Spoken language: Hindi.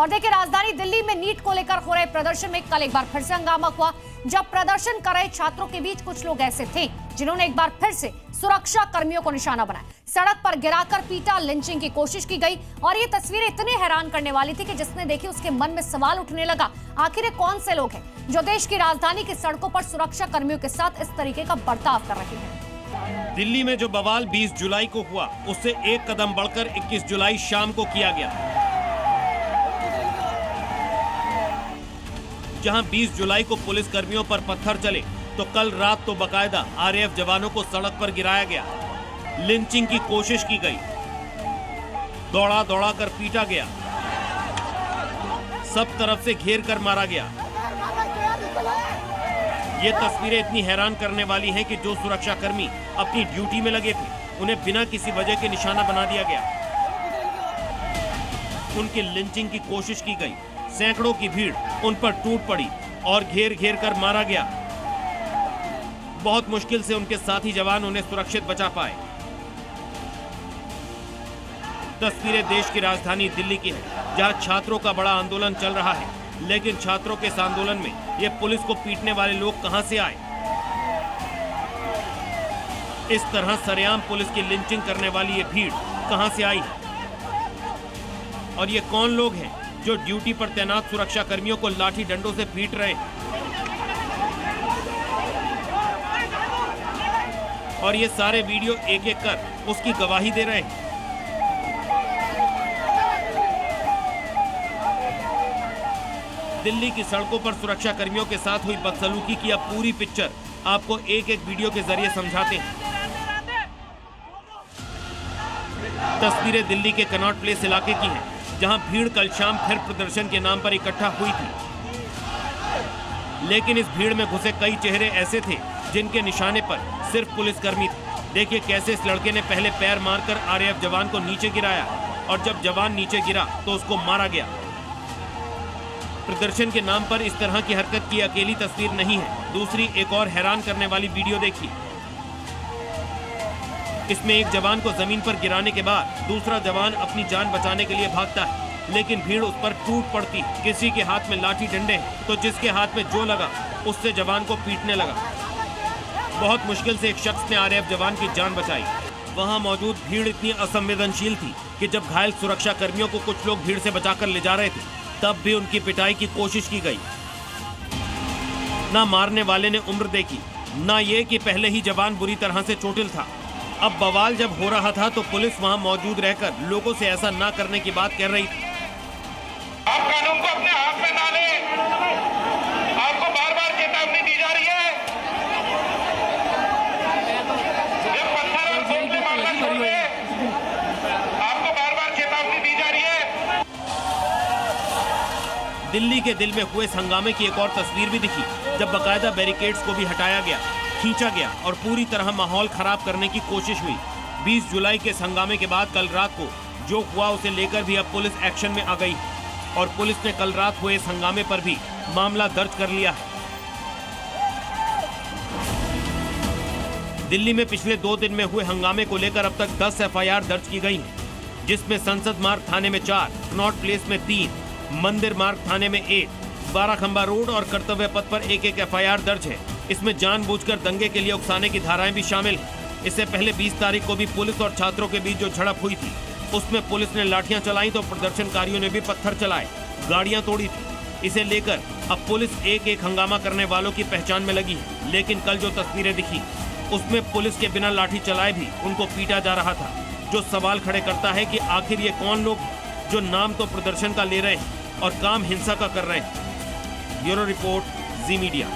और देखिए, राजधानी दिल्ली में नीट को लेकर हो रहे प्रदर्शन में कल एक बार फिर से हंगामा हुआ, जब प्रदर्शन कर रहे छात्रों के बीच कुछ लोग ऐसे थे जिन्होंने एक बार फिर से सुरक्षा कर्मियों को निशाना बनाया, सड़क पर गिराकर पीटा, लिंचिंग की कोशिश की गई। और ये तस्वीरें इतनी हैरान करने वाली थी कि जिसने देखी उसके मन में सवाल उठने लगा, आखिर ये कौन से लोग हैं जो देश की राजधानी की सड़कों पर सुरक्षा कर्मियों के साथ इस तरीके का बर्ताव कर रहे हैं। दिल्ली में जो बवाल 20 जुलाई को हुआ, उससे एक कदम बढ़कर 21 जुलाई शाम को किया गया, जहां 20 जुलाई को पुलिस कर्मियों पर पत्थर चले, तो कल रात तो बकायदा आरएएफ जवानों को सड़क पर गिराया गया, लिंचिंग की कोशिश की गई, दौड़ा दौड़ा कर पीटा गया, सब तरफ से घेर कर मारा गया। ये तस्वीरें इतनी हैरान करने वाली हैं कि जो सुरक्षाकर्मी अपनी ड्यूटी में लगे थे, उन्हें बिना किसी वजह के निशाना बना दिया गया, उनकी लिंचिंग की कोशिश की गई, सैकड़ों की भीड़ उन पर टूट पड़ी और घेर घेर कर मारा गया। बहुत मुश्किल से उनके साथी जवान उन्हें सुरक्षित बचा पाए। तस्वीरें देश की राजधानी दिल्ली की है, जहां छात्रों का बड़ा आंदोलन चल रहा है, लेकिन छात्रों के इस आंदोलन में ये पुलिस को पीटने वाले लोग कहां से आए? इस तरह सरेआम पुलिस की लिंचिंग करने वाली ये भीड़ कहां से आई है? और ये कौन लोग हैं जो ड्यूटी पर तैनात सुरक्षा कर्मियों को लाठी डंडों से पीट रहे हैं? और ये सारे वीडियो एक एक कर उसकी गवाही दे रहे हैं। दिल्ली की सड़कों पर सुरक्षा कर्मियों के साथ हुई बदसलूकी की अब पूरी पिक्चर आपको एक एक वीडियो के जरिए समझाते हैं। तस्वीरें दिल्ली के कनॉट प्लेस इलाके की हैं, जहां भीड़ कल शाम फिर प्रदर्शन के नाम पर इकट्ठा हुई थी, लेकिन इस भीड़ में घुसे कई चेहरे ऐसे थे जिनके निशाने पर सिर्फ पुलिसकर्मी थे। देखिए कैसे इस लड़के ने पहले पैर मारकर आरएएफ जवान को नीचे गिराया, और जब जवान नीचे गिरा तो उसको मारा गया। प्रदर्शन के नाम पर इस तरह की हरकत की अकेली तस्वीर नहीं है। दूसरी एक और हैरान करने वाली वीडियो देखिए। इसमें एक जवान को जमीन पर गिराने के बाद दूसरा जवान अपनी जान बचाने के लिए भागता है, लेकिन भीड़ उस पर टूट पड़ती। किसी के हाथ में लाठी डंडे तो जिसके हाथ में जो लगा उससे जवान को पीटने लगा। बहुत मुश्किल से एक शख्स ने आरएएफ जवान की जान बचाई। वहां मौजूद भीड़ इतनी असंवेदनशील थी कि जब घायल सुरक्षा कर्मियों को कुछ लोग भीड़ से बचाकर ले जा रहे थे, तब भी उनकी पिटाई की कोशिश की गई। ना मारने वाले ने उम्र देखी, ना ये कि पहले ही जवान बुरी तरह से चोटिल था। अब बवाल जब हो रहा था तो पुलिस वहां मौजूद रहकर लोगों से ऐसा ना करने की बात कह रही थी। आप कानून को अपने हाथ में ना लें, आपको बार बार चेतावनी दी जा रही है। ये पत्थर और गोले मारना छोड़िए, आपको बार बार चेतावनी दी जा रही है। दिल्ली के दिल में हुए इस हंगामे की एक और तस्वीर भी दिखी, जब बकायदा बैरिकेड्स को भी हटाया गया, खींचा गया और पूरी तरह माहौल खराब करने की कोशिश हुई। 20 जुलाई के इस हंगामे के बाद कल रात को जो हुआ उसे लेकर भी अब पुलिस एक्शन में आ गई और पुलिस ने कल रात हुए इस हंगामे पर भी मामला दर्ज कर लिया है। दिल्ली में पिछले 2 दिन में हुए हंगामे को लेकर अब तक 10 एफआईआर दर्ज की गई हैं, जिसमें संसद मार्ग थाने में 4, कनॉट प्लेस में 3, मंदिर मार्ग थाने में 1, 12 खंबा रोड और कर्तव्य पथ पर 1-1 एफआईआर दर्ज है। इसमें जानबूझकर दंगे के लिए उकसाने की धाराएं भी शामिल हैं। इससे पहले 20 तारीख को भी पुलिस और छात्रों के बीच जो झड़प हुई थी, उसमें पुलिस ने लाठियां चलाई तो प्रदर्शनकारियों ने भी पत्थर चलाए, गाड़ियां तोड़ी थी। इसे लेकर अब पुलिस एक-एक हंगामा करने वालों की पहचान में लगी है। लेकिन कल जो तस्वीरें दिखी, उसमें पुलिस के बिना लाठी चलाए भी उनको पीटा जा रहा था, जो सवाल खड़े करता है कि आखिर ये कौन लोग जो नाम तो प्रदर्शन का ले रहे हैं और काम हिंसा का कर रहे हैं। ब्यूरो रिपोर्ट, जी मीडिया।